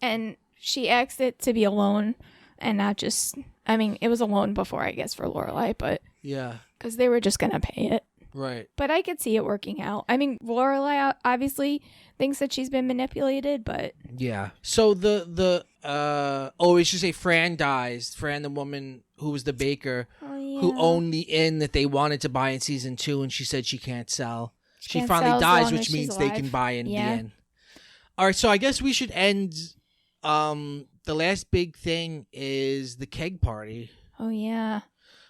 And she asked it to be a loan and not just, I mean, it was a loan before, I guess, for Lorelai, but yeah, because they were just going to pay it. Right. But I could see it working out. I mean, Lorelai obviously thinks that she's been manipulated, but yeah. So we should say Fran dies. Fran, the woman who was the baker, who owned the inn that they wanted to buy in season 2, and she said she can't sell. She finally dies, which means they can buy in the inn. All right, so I guess we should end. The last big thing is the keg party. Oh yeah.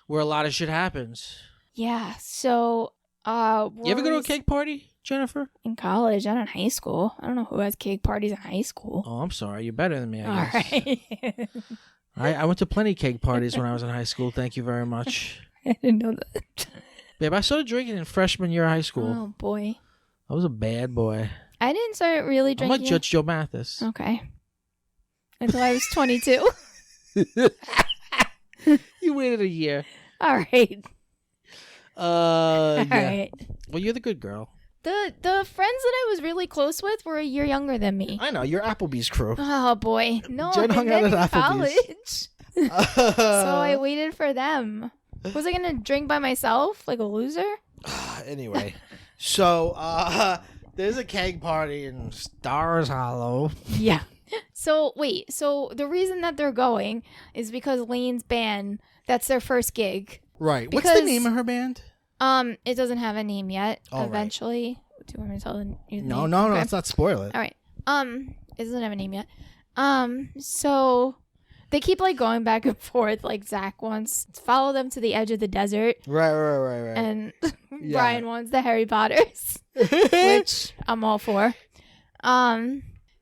Where a lot of shit happens. Yeah. So, you ever go to a cake party, Jennifer? In college, not in high school. I don't know who has cake parties in high school. Oh, I'm sorry. You're better than me, I guess. All right. I went to plenty of cake parties when I was in high school. Thank you very much. I didn't know that. Babe, I started drinking in freshman year of high school. Oh, boy. I was a bad boy. I didn't start really drinking. I'm like Judge Joe Mathis. Okay. Until I was 22. You waited a year. All right. All right. Well, you're the good girl. The friends that I was really close with were a year younger than me. I know, you're Applebee's crew. Oh boy, no! Jen hung out at college, so I waited for them. Was I gonna drink by myself like a loser? Anyway, so there's a keg party in Stars Hollow. Yeah. So wait, so the reason that they're going is because Lane's band, that's their first gig. Right. What's the name of her band? It doesn't have a name yet. Eventually. Right. Do you want me to tell the name? No, let's not spoil it. All right. It doesn't have a name yet. So they keep like going back and forth. Like Zach wants to follow them to the edge of the desert. Right. And Brian wants the Harry Potters, which I'm all for.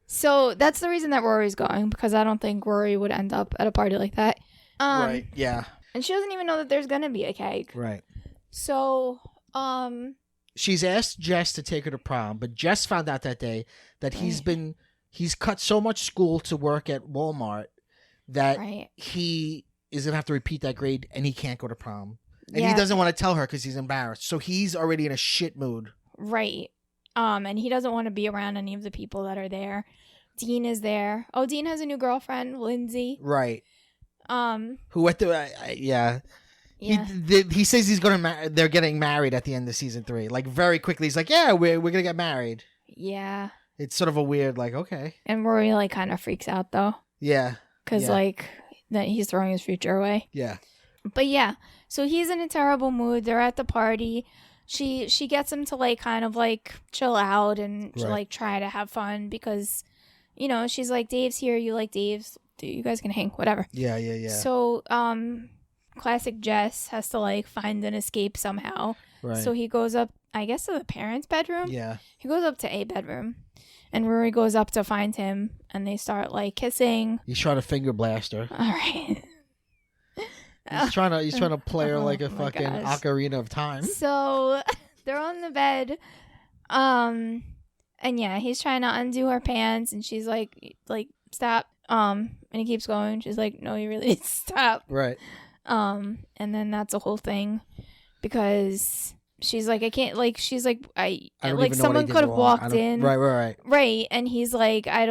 So that's the reason that Rory's going, because I don't think Rory would end up at a party like that. Right. Yeah. And she doesn't even know that there's gonna be a keg. Right. So, she's asked Jess to take her to prom, but Jess found out that day that he's cut so much school to work at Walmart that he is gonna have to repeat that grade and he can't go to prom. And he doesn't want to tell her because he's embarrassed. So he's already in a shit mood. Right. And he doesn't want to be around any of the people that are there. Dean is there. Oh, Dean has a new girlfriend, Lindsay. Right. Who at the yeah. He says he's gonna they're getting married at the end of season 3. Like very quickly, he's like, yeah, we're gonna get married. Yeah. It's sort of a weird, like, okay. And Rory like kind of freaks out though. Yeah. Because like that he's throwing his future away. Yeah. But yeah, so he's in a terrible mood. They're at the party. She gets him to like kind of like chill out and like try to have fun because, you know, she's like, Dave's here. You like Dave's. You guys can hang, whatever. Yeah. So, classic Jess has to like find an escape somehow. Right. So he goes up, I guess, to the parents' bedroom. Yeah. He goes up to a bedroom, and Rory goes up to find him, and they start like kissing. He's trying to finger blast her. All right. He's trying to play her like a fucking Ocarina of Time. So they're on the bed, and yeah, he's trying to undo her pants, and she's like stop. And he keeps going. She's like, no, you really need to stop. Right. And then that's a whole thing because she's like, I can't, like, she's like, I like someone could have walked in. Right. And he's like, I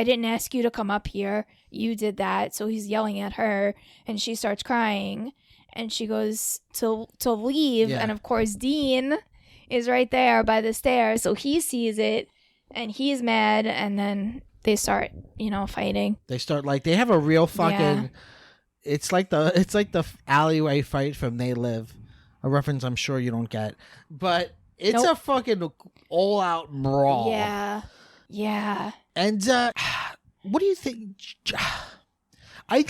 didn't ask you to come up here. You did that. So he's yelling at her and she starts crying and she goes to leave. Yeah. And of course, Dean is right there by the stairs. So he sees it and he's mad. And then they start, fighting. They start they have a real fucking, it's like the alleyway fight from They Live. A reference I'm sure you don't get. But it's a fucking all out brawl. Yeah. Yeah. And what do you think? I'm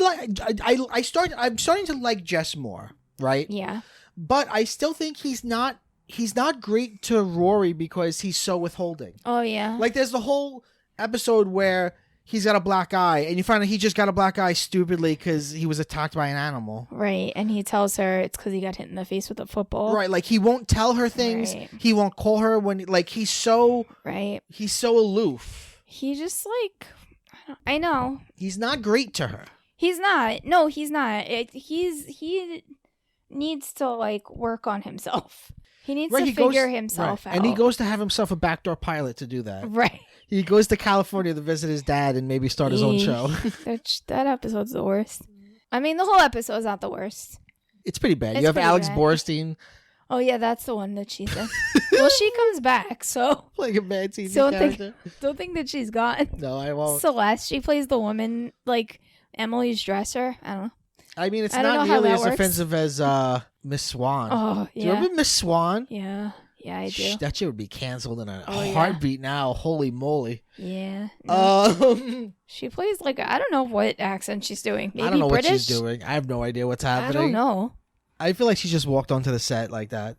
starting to like Jess more, right? Yeah. But I still think he's not great to Rory because he's so withholding. Oh yeah. Like there's the whole episode where he's got a black eye and you find out he just got a black eye stupidly because he was attacked by an animal. Right. And he tells her it's because he got hit in the face with a football. Right. Like he won't tell her things. Right. He won't call her when he's so he's so aloof. He just I know. He's not great to her. He's not. No, he's not. He needs to work on himself. He needs to figure himself out. And he goes to have himself a backdoor pilot to do that. Right. He goes to California to visit his dad and maybe start his own show. That episode's the worst. I mean, the whole episode's not the worst. It's pretty bad. You have Alex Borstein. Oh, yeah, that's the one that she's in. Well, she comes back, so... Like a bad TV character. Don't think that she's gone. No, I won't. Celeste, she plays the woman, Emily's dresser. I don't know. I mean, it's not nearly as offensive as Miss Swan. Oh, yeah. Do you remember Miss Swan? Yeah. Yeah, I do. That shit would be canceled in a heartbeat now. Holy moly. Yeah. No. She plays I don't know what accent she's doing. Maybe I don't know British? what she's doing. I have no idea what's happening. I don't know. I feel like she just walked onto the set like that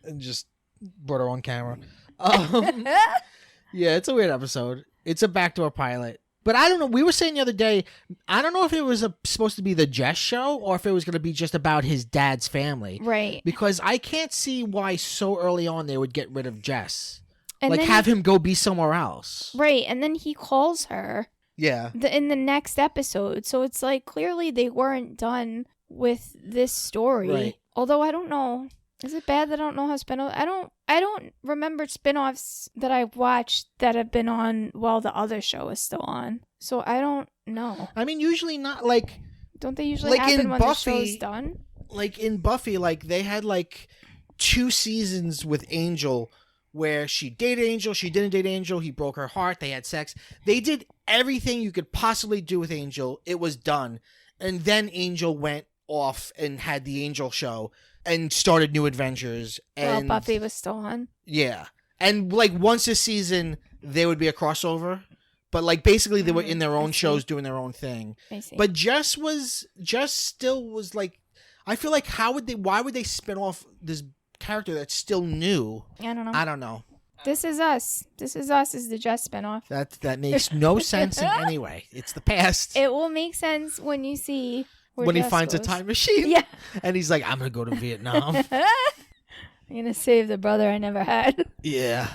and just brought her on camera. Yeah, it's a weird episode. It's a backdoor pilot. But I don't know. We were saying the other day, I don't know if it was supposed to be the Jess show or if it was going to be just about his dad's family. Right. Because I can't see why so early on they would get rid of Jess. And have him go be somewhere else. Right. And then he calls her. Yeah. In the next episode. So it's clearly they weren't done with this story. Right. Although I don't know. Is it bad that I don't know how spin-offs... I don't remember spin-offs that I've watched that have been on while the other show is still on. So I don't know. I mean, usually not Don't they usually happen when the show's done? Like in Buffy, they had 2 seasons with Angel where she dated Angel, she didn't date Angel, he broke her heart, they had sex. They did everything you could possibly do with Angel. It was done. And then Angel went off and had the Angel show and started New Adventures. And Buffy was still on. Yeah. And once a season, there would be a crossover. But basically they were in their own shows doing their own thing. I see. But Jess still was I feel why would they spin off this character that's still new? I don't know. I don't know. This Is Us. This Is Us is the Jess spinoff. That makes no sense in any way. It's the past. It will make sense when you see when Jess he finds goes. a time machine. Yeah. And he's like, I'm going to go to Vietnam. I'm going to save the brother I never had. Yeah.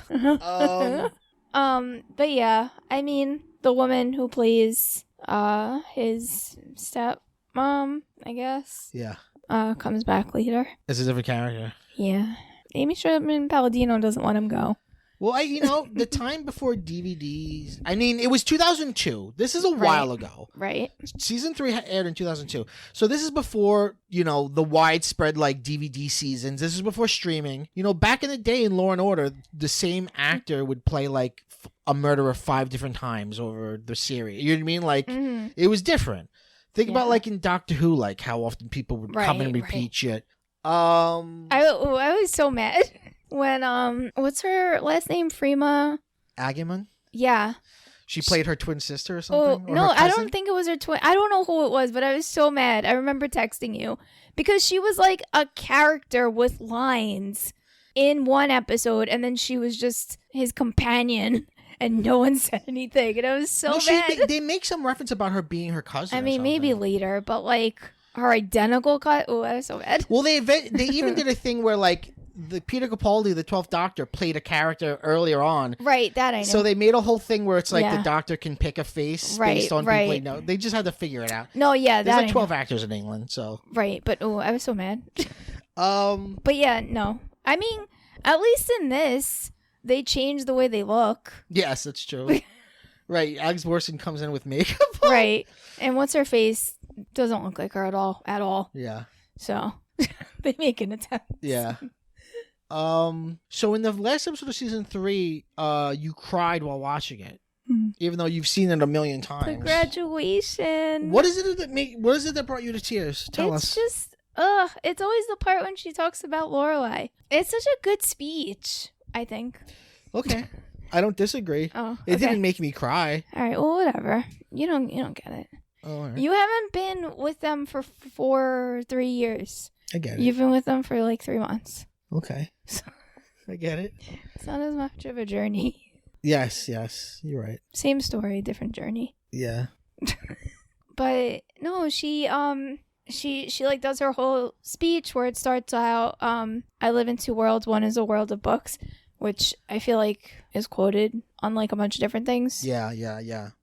But yeah, I mean, the woman who plays his stepmom, I guess. Yeah. Comes back later. It's a different character. Yeah. Amy Sherman-Palladino doesn't let him go. Well, the time before DVDs, I mean, it was 2002. This is a while ago. Right. Season 3 aired in 2002. So this is before, the widespread, DVD seasons. This is before streaming. Back in the day in Law & Order, the same actor would play, a murderer 5 different times over the series. You know what I mean? It was different. Think about, in Doctor Who, how often people would come and repeat shit. I was so mad when what's her last name? Freema Agyeman? Yeah. She played her twin sister or something? Oh, no, I don't think it was her twin. I don't know who it was, but I was so mad. I remember texting you because she was like a character with lines in one episode, and then she was just his companion, and no one said anything, and I was so mad. They make some reference about her being her cousin. I mean, maybe later, but her identical cut. Oh, I was so mad. Well, they even did a thing where the Peter Capaldi, the 12th Doctor, played a character earlier on. Right, that I know. So they made a whole thing where it's the Doctor can pick a face based on people they know. They just had to figure it out. No, yeah, there's 12 actors in England, so right. But I was so mad. But yeah, no. I mean, at least in this, they changed the way they look. Yes, that's true. Right, Alex Borson comes in with makeup on. Right, and what's her face doesn't look like her at all. Yeah. So they make an attempt. Yeah. So in the last episode of season 3, you cried while watching it, even though you've seen it a million times. The graduation. What is it that brought you to tears? Tell us. It's just, it's always the part when she talks about Lorelai. It's such a good speech, I think. Okay, I don't disagree. Oh, okay. It didn't make me cry. All right, well, whatever. You don't get it. Oh, all right. You haven't been with them for 3 years. I get it. You've been with them for 3 months. Okay. I get it. It's not as much of a journey. Yes, you're right. Same story, different journey. Yeah. But no, she does her whole speech where it starts out, I live in 2 worlds. One is a world of books, which I feel like is quoted on a bunch of different things. Yeah.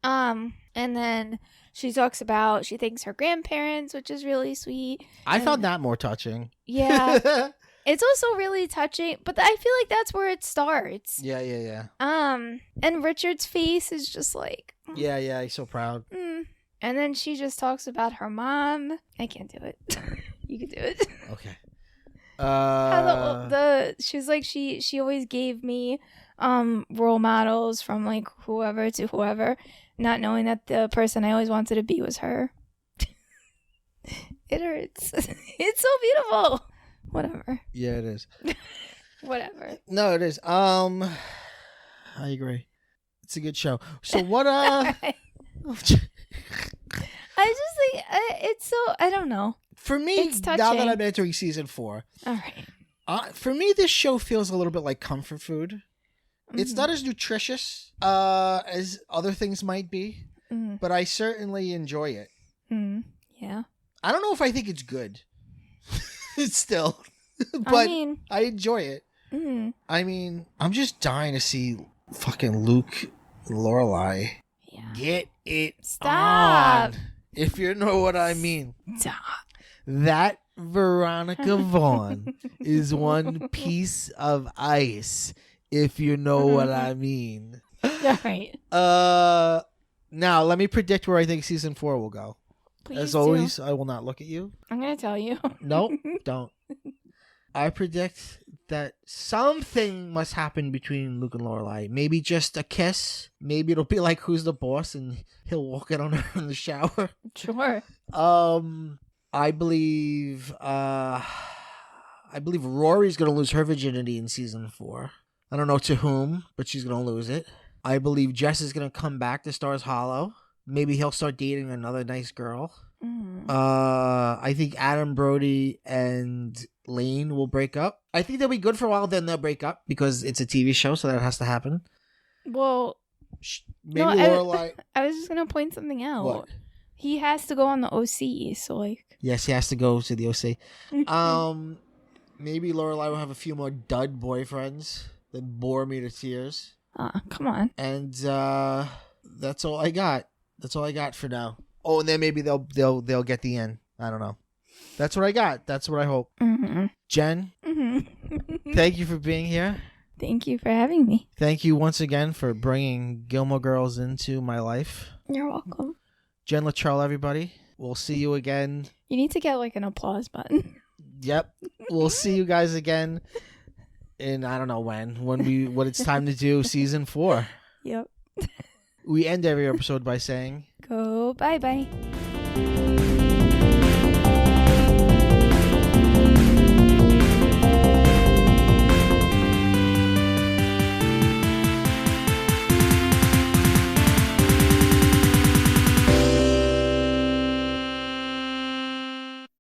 And then she talks about she thanks her grandparents, which is really sweet. I found that more touching. Yeah. It's also really touching, but I feel like that's where it starts. Yeah. And Richard's face is just Yeah, he's so proud. And then she just talks about her mom. I can't do it. You can do it. Okay. She's like she always gave me role models from whoever to whoever, not knowing that the person I always wanted to be was her. It hurts. It's so beautiful. Whatever. Yeah, it is. Whatever. No, it is. I agree. It's a good show. So what? I just think it's so. I don't know. For me, now that I'm entering season 4, all right. For me, this show feels a little bit like comfort food. It's not as nutritious as other things might be, but I certainly enjoy it. Yeah. I don't know if I think it's good. Still, but I enjoy it. I mean, I'm just dying to see fucking Luke and Lorelai get it Stop. on, if you know what I mean. Stop. That Veronica Vaughn is one piece of ice, if you know what I mean. All right. Now let me predict where I think season 4 will go. Please As always, I will not look at you. I'm gonna tell you. Nope, don't. I predict that something must happen between Luke and Lorelai. Maybe just a kiss. Maybe it'll be like Who's the Boss, and he'll walk in on her in the shower. Sure. I believe Rory's gonna lose her virginity in season 4. I don't know to whom, but she's gonna lose it. I believe Jess is gonna come back to Stars Hollow. Maybe he'll start dating another nice girl. I think Adam Brody and Lane will break up. I think they'll be good for a while, then they'll break up because it's a TV show, so that has to happen. Well, maybe Lorelai. I was just gonna point something out. What? He has to go on the OC, so like. Yes, he has to go to the OC. Maybe Lorelai will have a few more dud boyfriends that bore me to tears. Come on. And that's all I got. That's all I got for now. Oh, and then maybe they'll get the end. I don't know. That's what I got. That's what I hope. Mm-hmm. Jen, thank you for being here. Thank you for having me. Thank you once again for bringing Gilmore Girls into my life. You're welcome. Jen Luttrell, everybody. We'll see you again. You need to get like an applause button. Yep. We'll see you guys again in I don't know when it's time to do season 4. Yep. We end every episode by saying, go bye-bye.